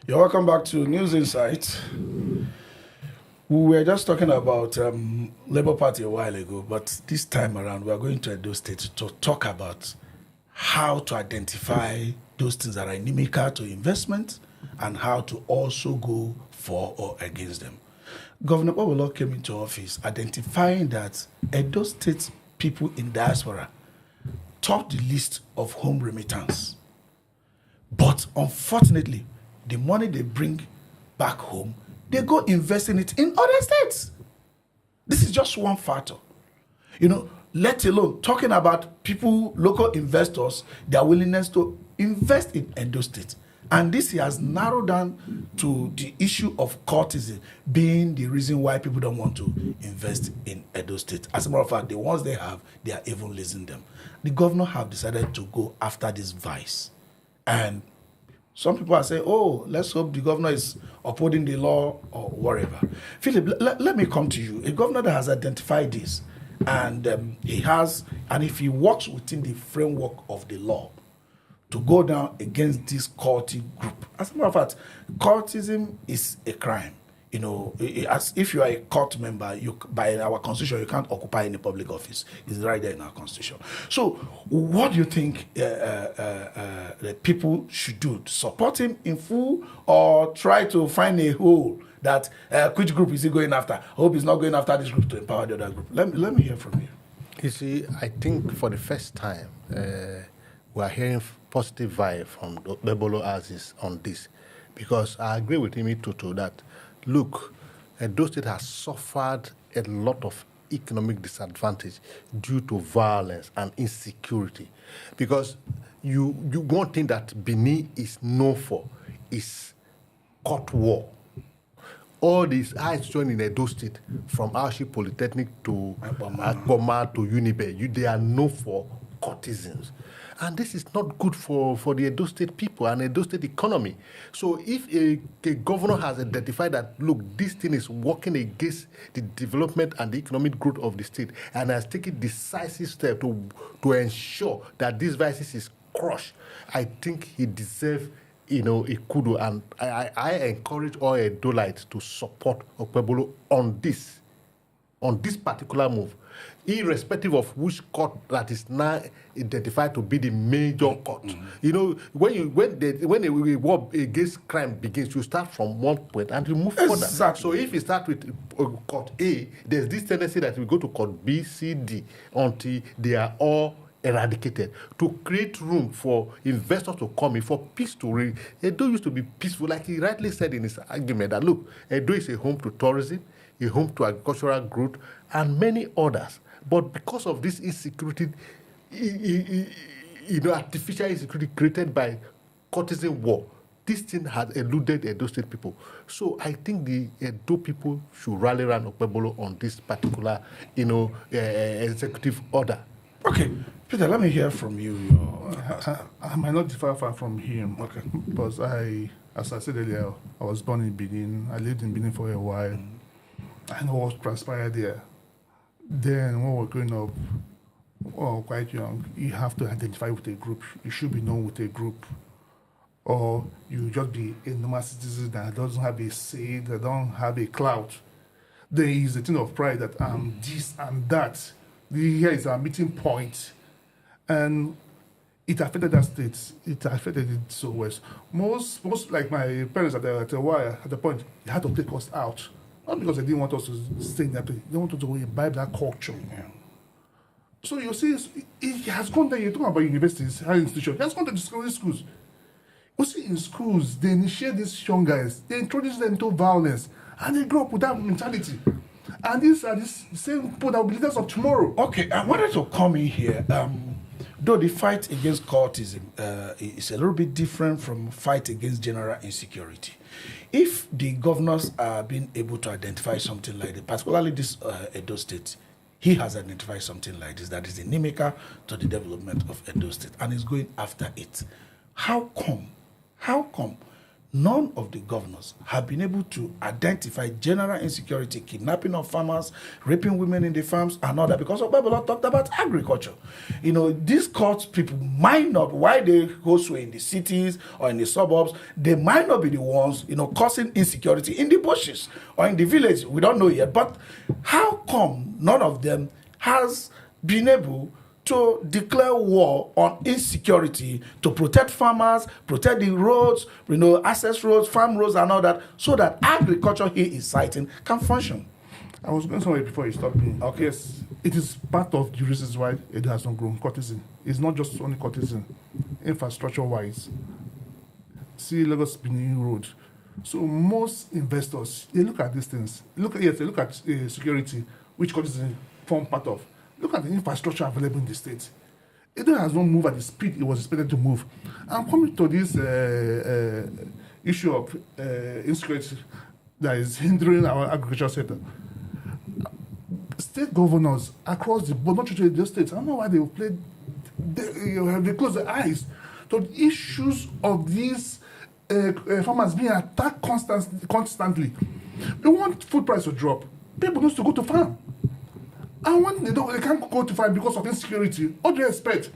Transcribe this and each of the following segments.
You're welcome back to News Insight. We were just talking about Labour Party a while ago, but this time around we are going to Edo State to talk about how to identify those things that are inimical to investment and how to also go for or against them. Governor Okpebholo came into office identifying that Edo State people in diaspora topped the list of home remittance. But unfortunately, the money they bring back home, they go investing it in other states. This is just one factor. Let alone talking about people, local investors, their willingness to invest in Edo State. And this has narrowed down to the issue of cultism being the reason why people don't want to invest in Edo State. As a matter of fact, the ones they have, they are even losing them. The governor have decided to go after this vice. And some people are saying, oh, let's hope the governor is upholding the law or whatever. Philip, let me come to you. A governor that has identified this, and and if he works within the framework of the law to go down against this culty group. As a matter of fact, cultism is a crime. As if you are a cult member, by our constitution, you can't occupy any public office. It's right there in our constitution. So, what do you think the people should do? Support him in full, or try to find a hole that which group is he going after? I hope he's not going after this group to empower the other group. Let me hear from you. You see, I think for the first time, we are hearing positive vibe from Okpebholo as on this, because I agree with him Toto that. Look, Edo State has suffered a lot of economic disadvantage due to violence and insecurity. Because one thing that Benin is known for is court war. All these high institutions in Edo State, from Ashi Polytechnic to Akboma to Unibe, they are known for courtesans. And this is not good for the Edo State people and Edo State economy. So if a governor has identified that, look, this thing is working against the development and the economic growth of the state and has taken decisive steps to ensure that this virus is crushed, I think he deserves a kudo. And I encourage all Edolites to support Okpebholo on this particular move, irrespective of which court that is now identified to be the major court. When a war against crime begins, you start from one point and you move further. So if you start with court A, there's this tendency that we go to court B, C, D until they are all eradicated, to create room for investors to come in, for peace to reign. Edo used to be peaceful, like he rightly said in his argument that, look, Edo is a home to tourism, a home to agricultural growth, and many others. But because of this insecurity, artificial insecurity created by cultism war, this thing has eluded Edo State people. So I think the Edo people should rally around Okpebholo on this particular, executive order. Okay, Peter, let me hear from you. I might not differ far from him. Okay. Because as I said earlier, I was born in Benin. I lived in Benin for a while. I know what transpired there. Then when we were growing up, quite young, you have to identify with a group. You should be known with a group. Or you just be a normal citizen that doesn't have a say, that don't have a clout. There is a thing of pride that I'm this and that. Here is our meeting point. And it affected that state. It affected it so well. Most like my parents at the point, they had to take us out. Not because they didn't want us to stay in that place. They wanted to imbibe that culture. Yeah. So you see, it has gone there. You're talking about universities, higher institutions. It has gone to the secondary schools. You see, in schools, they initiate these young guys. They introduce them to violence. And they grow up with that mentality. And these are the same people that will be leaders of tomorrow. Okay, I wanted to come in here. Though the fight against cultism is a little bit different from fight against general insecurity. If the governors are being able to identify something like this, particularly this Edo State, he has identified something like this that is inimical to the development of Edo State and is going after it. How come none of the governors have been able to identify general insecurity, kidnapping of farmers, raping women in the farms, and all that, because Okpebholo talked about agriculture. These court people might not, why they go so in the cities or in the suburbs, they might not be the ones, causing insecurity in the bushes or in the village. We don't know yet. But how come none of them has been able to declare war on insecurity, to protect farmers, protect the roads, access roads, farm roads, and all that, so that agriculture he is citing can function? I was going somewhere before you stopped me. Okay. Yes, it is part of the reasons why it has not grown. Cultism. It's not just only cultism, infrastructure-wise. See Lagos Benin Road. So most investors, they look at these things. They look at security, which cultism form part of. Look at the infrastructure available in the state. It has not moved at the speed it was expected to move. I'm coming to this issue of insecurity that is hindering our agricultural sector. State governors across the board, not just the states, I don't know why they close their eyes to the issues of these farmers being attacked constantly. They want food price to drop. People need to go to farm. And when they can't go to farm because of insecurity, what do you expect?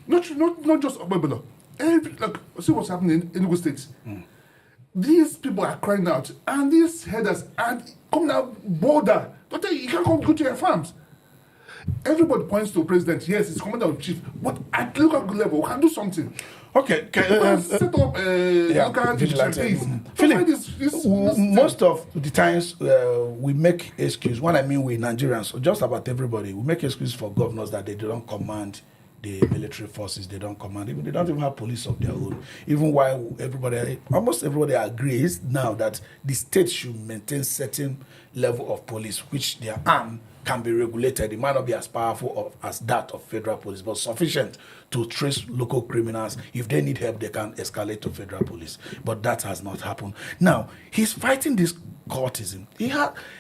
Not just Okpebholo. See what's happening in Edo State. These people are crying out, and these headers are coming out bolder. Don't tell you can't go to your farms. Everybody points to the president. Yes, he's commander in chief, but at local level, we can do something. Okay, set up local vigilantes. Philip, most of the times we make excuse. When I mean we Nigerians, just about everybody, we make excuse for governors that they don't command the military forces, they don't command, even they don't even have police of their own. Even while almost everybody agrees now that the state should maintain certain level of police, which their arm can be regulated. It might not be as powerful as that of federal police, but sufficient to trace local criminals. If they need help, they can escalate to federal police. But that has not happened. Now, he's fighting this cultism.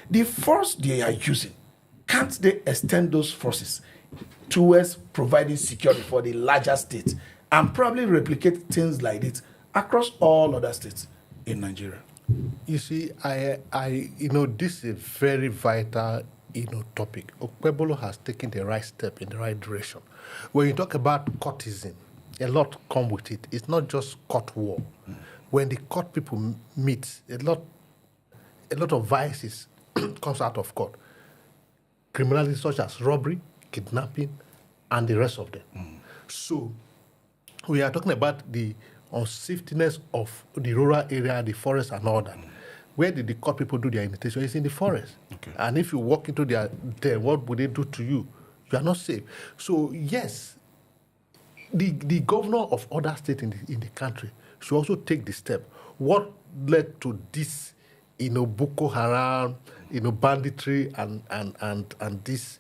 The force they are using, can't they extend those forces towards providing security for the larger states and probably replicate things like this across all other states in Nigeria? You see, this is a very vital topic. Okpebholo has taken the right step in the right direction. When you talk about cultism, a lot come with it. It's not just court war. When the court people meet, a lot of vices comes out of court. Criminality such as robbery, kidnapping, and the rest of them. So we are talking about the unsafeness of the rural area, the forest, and all that. Where did the court people do their imitation? It's in the forest. Okay. And if you walk into there, what would they do to you? You are not safe. So yes, the governor of other states in the country should also take the step. What led to this, Boko Haram, banditry and this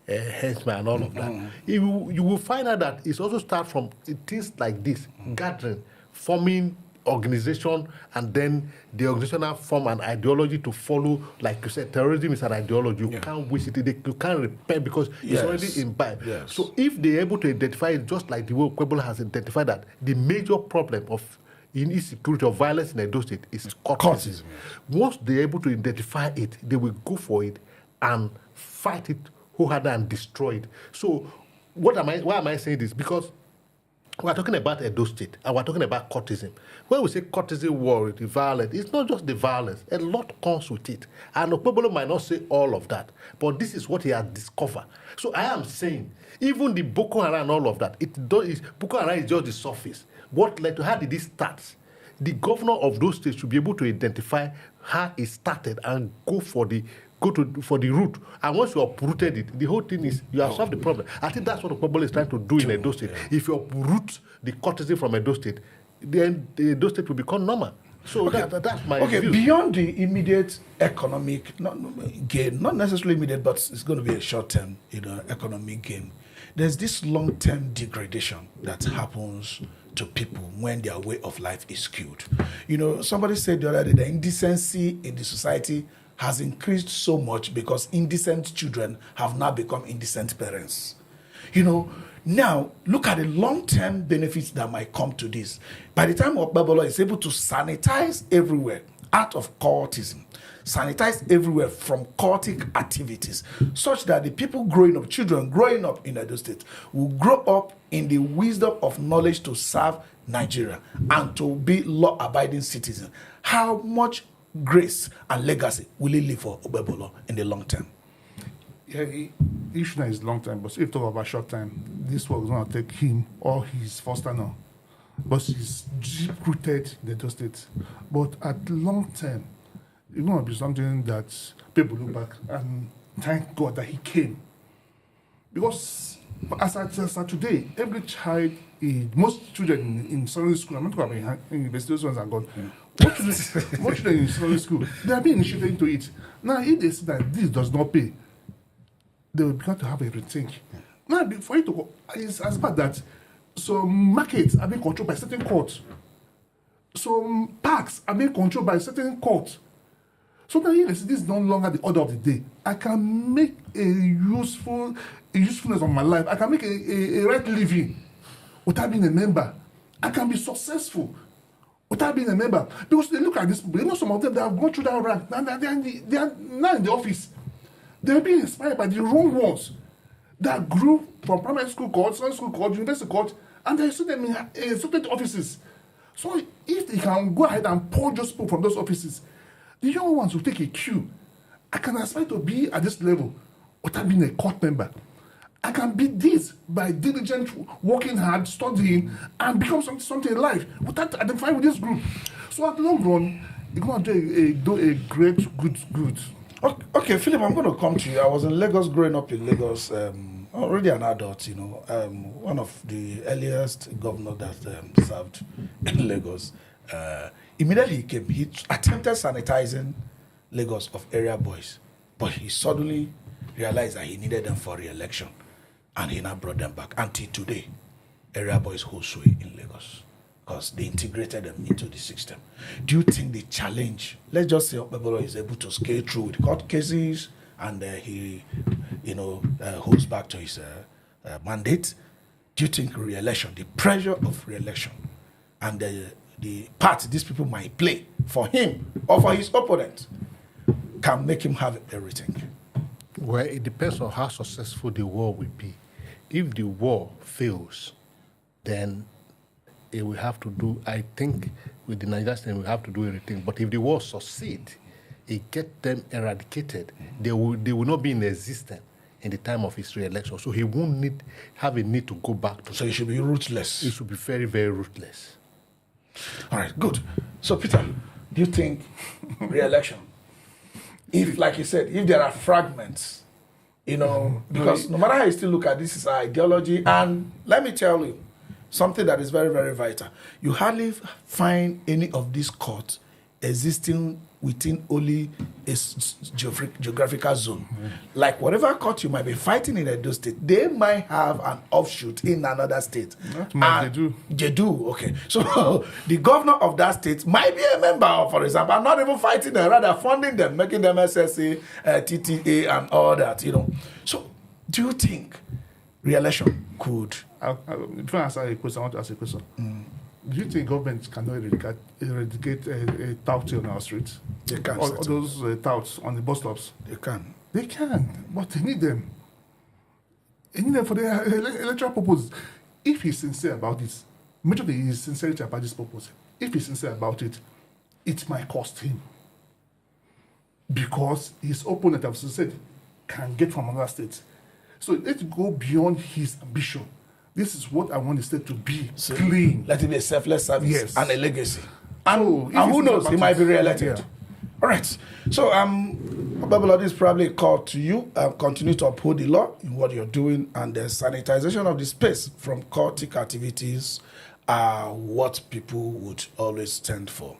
henchmen and all of that? You will find out that it also starts from things like this, gathering, forming organization, and then the organization have form an ideology to follow. Like you said, terrorism is an ideology. You can't wish it. You can't repent because it's already imbibed. Yes. So if they're able to identify it, just like the way Okpebholo has identified that the major problem of insecurity or violence in Edo State is cultism. Once they're able to identify it, they will go for it and fight it wholeheartedly and destroy it. So why am I saying this? Because we're talking about Edo State, and we're talking about cultism. When we say cultism war, the violence, it's not just the violence. A lot comes with it. And Okpebholo might not say all of that, but this is what he has discovered. So I am saying, even the Boko Haram and all of that, Boko Haram is just the surface. How did it start? The governor of those states should be able to identify how it started and go for the root. And once you uprooted it, the whole thing is you have solved the problem. I think that's what Okpebholo is trying to do in Edo State. If you uproot the cultism from Edo State, then the Edo State will become normal. So that's my view. Beyond the immediate economic gain, not necessarily immediate, but it's going to be a short-term economic gain, there's this long-term degradation that happens to people when their way of life is skewed. Somebody said the other day, the indecency in the society has increased so much because indecent children have now become indecent parents. Now, look at the long-term benefits that might come to this. By the time Okpebholo is able to sanitize everywhere out of cultism, sanitize everywhere from cultic activities, such that the people growing up, children growing up in Edo State, will grow up in the wisdom of knowledge to serve Nigeria and to be law-abiding citizens. How much grace and legacy will it leave for Okpebholo in the long term? Yeah, issue is long time, but if you talk about short time, this work is going to take him or his foster now. But he's deep rooted in the Edo State. But at long term, it's going to be something that people look back and thank God that he came. Because as at today, every child, most children in secondary school, I'm not talking about in university, those ones are gone. Most children in secondary school, they are being initiated into it. Now, if they see that this does not pay, they will begin to have a rethink. Now, for it to go, it's as bad that some markets are being controlled by certain courts. Some parks are being controlled by certain courts. So now, if this is no longer the order of the day, I can make a usefulness of my life. I can make a right living without being a member. I can be successful without being a member. Because they look at this people, some of them that have gone through that rank, they are now in the office. They're being inspired by the wrong ones that grew from primary school courts, secondary school courts, university courts, and they see them in certain offices. So if they can go ahead and pull those people from those offices, the young ones will take a cue. I can aspire to be at this level without being a court member. I can be this by diligent, working hard, studying, and become something in life without identifying with this group. So at the long run, you're going to do a great good. Okay, Philip, I'm going to come to you. I was in Lagos, growing up in Lagos, already an adult, one of the earliest governors that served in Lagos. Immediately he came, he attempted sanitizing Lagos of area boys, but he suddenly realized that he needed them for re-election, and he now brought them back. Until today, area boys hold sway in Lagos because they integrated them into the system. Do you think the challenge, let's just say Okpebholo is able to scale through with court cases and he, holds back to his mandate? Do you think re-election, the pressure of re-election and the part these people might play for him or for his opponent can make him have everything? Well, it depends on how successful the war will be. If the war fails, then it will have to do, I think, with the Nigerian state, we have to do everything. But if the war succeed, it get them eradicated, they will not be in existence in the time of his re-election. So he won't have a need to go back to. So he should be ruthless. He should be very, very ruthless. All right, good. So Peter, do you think re-election, if, like you said, if there are fragments, because no matter how you still look at this, is our ideology, and let me tell you, something that is very, very vital. You hardly find any of these courts existing within only a geographical zone. Like whatever court you might be fighting in Edo State, they might have an offshoot in another state. They do. They do, okay. So the governor of that state might be a member of, for example, and not even fighting them, rather funding them, making them SSA, TTA, and all that, So do you think re-election could... Before I answer a question, I want to ask a question. Do you think government cannot eradicate a tout on our streets? They can. All those touts on the bus stops? They can. They can, but they need them. They need them for their electoral purpose. If he's sincere about this, majorly his sincerity about this purpose. If he's sincere about it, it might cost him. Because his opponent, as I said, can get from another state. So let's go beyond his ambition. This is what I want the state to be, clean. Let it be a selfless service and a legacy. And So, who knows, he might be re-elected. Yeah. All right. So, Okpebholo, this is probably a call to you. Continue to uphold the law in what you're doing, and the sanitization of the space from cultic activities are what people would always stand for.